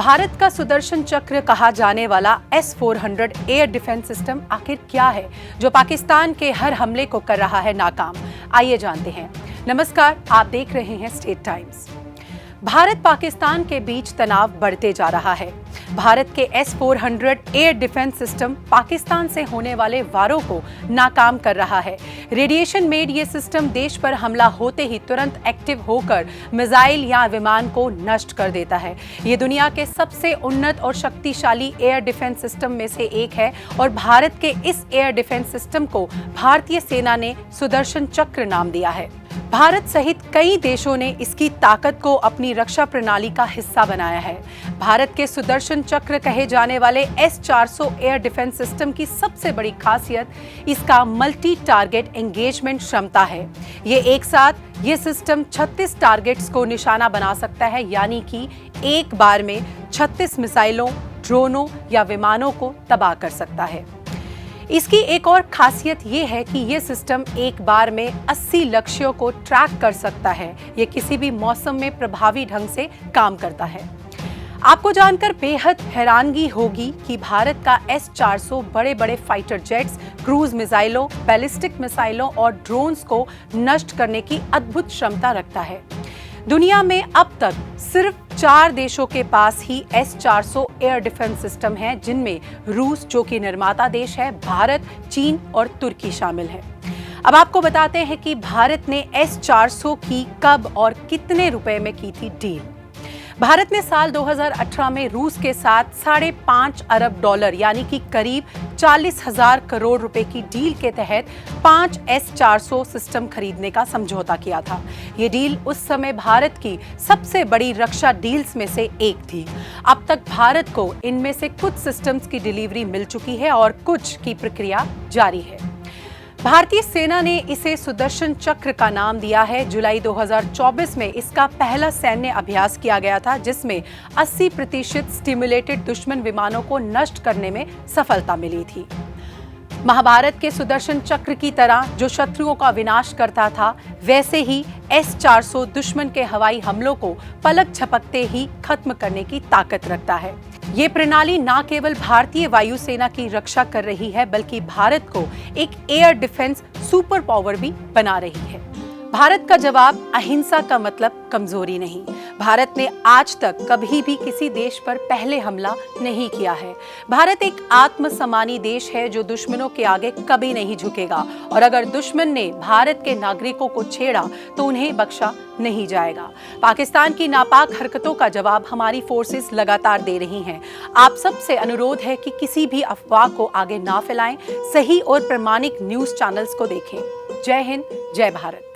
भारत का सुदर्शन चक्र कहा जाने वाला S-400 एयर डिफेंस सिस्टम आखिर क्या है जो पाकिस्तान के हर हमले को कर रहा है नाकाम? आइए जानते हैं। नमस्कार, आप देख रहे हैं स्टेट टाइम्स। भारत पाकिस्तान के बीच तनाव बढ़ते जा रहा है। भारत के S-400 air defence system Pakistan से होने वाले वारों को नाकाम कर रहा है। रेडिएशन मेड ये सिस्टम देश पर हमला होते ही तुरंत एक्टिव होकर मिसाइल या विमान को नष्ट कर देता है। ये दुनिया के सबसे उन्नत और शक्तिशाली एयर डिफेंस सिस्टम में से एक है और भारत के इस एयर डिफेंस सिस्टम को भारतीय सेना ने सुदर्शन चक्र नाम दिया है। भारत सहित कई देशों ने इसकी ताकत को अपनी रक्षा प्रणाली का हिस्सा बनाया है। भारत के सुदर्शन चक्र कहे जाने वाले S-400 एयर डिफेंस सिस्टम की सबसे बड़ी खासियत इसका मल्टी टारगेट एंगेजमेंट क्षमता है। ये एक साथ ये सिस्टम 36 टारगेट्स को निशाना बना सकता है, यानी कि एक बार में 36 मिसाइलों, ड्रोनों या विमानों को तबाह कर सकता है। इसकी एक और खासियत ये है कि ये सिस्टम एक बार में 80 लक्ष्यों को ट्रैक कर सकता है। ये किसी भी मौसम में प्रभावी ढंग से काम करता है। आपको जानकर बेहद हैरानगी होगी कि भारत का S-400 बड़े बड़े फाइटर जेट्स, क्रूज मिसाइलों, बैलिस्टिक मिसाइलों और ड्रोन्स को नष्ट करने की अद्भुत क्षमता रखता है। दुनिया में अब तक सिर्फ 4 देशों के पास ही S-400 एयर डिफेंस सिस्टम है, जिनमें रूस जो कि निर्माता देश है, भारत, चीन और तुर्की शामिल है। अब आपको बताते हैं कि भारत ने S-400 की कब और कितने रुपए में की थी डील। भारत ने साल 2018 में रूस के साथ $5.5 अरब यानी कि करीब 40,000 करोड़ रुपए की डील के तहत 5 S-400 सिस्टम खरीदने का समझौता किया था। ये डील उस समय भारत की सबसे बड़ी रक्षा डील्स में से एक थी। अब तक भारत को इनमें से कुछ सिस्टम्स की डिलीवरी मिल चुकी है और कुछ की प्रक्रिया जारी है। भारतीय सेना ने इसे सुदर्शन चक्र का नाम दिया है। जुलाई 2024 में इसका पहला सैन्य अभ्यास किया गया था, जिसमें 80% स्टिमुलेटेड दुश्मन विमानों को नष्ट करने में सफलता मिली थी। महाभारत के सुदर्शन चक्र की तरह जो शत्रुओं का विनाश करता था, वैसे ही S-400 दुश्मन के हवाई हमलों को पलक झपकते ही खत्म करने की ताकत रखता है। ये प्रणाली न केवल भारतीय वायुसेना की रक्षा कर रही है, बल्कि भारत को एक एयर डिफेंस सुपर पावर भी बना रही है। भारत का जवाब अहिंसा का मतलब कमजोरी नहीं। भारत ने आज तक कभी भी किसी देश पर पहले हमला नहीं किया है। भारत एक आत्मसम्मानी देश है जो दुश्मनों के आगे कभी नहीं झुकेगा, और अगर दुश्मन ने भारत के नागरिकों को छेड़ा तो उन्हें बख्शा नहीं जाएगा। पाकिस्तान की नापाक हरकतों का जवाब हमारी फोर्सेस लगातार दे रही हैं। आप सबसे अनुरोध है कि किसी भी अफवाह को आगे ना फैलाएं, सही और प्रामाणिक न्यूज चैनल्स को देखें। जय हिंद, जय भारत।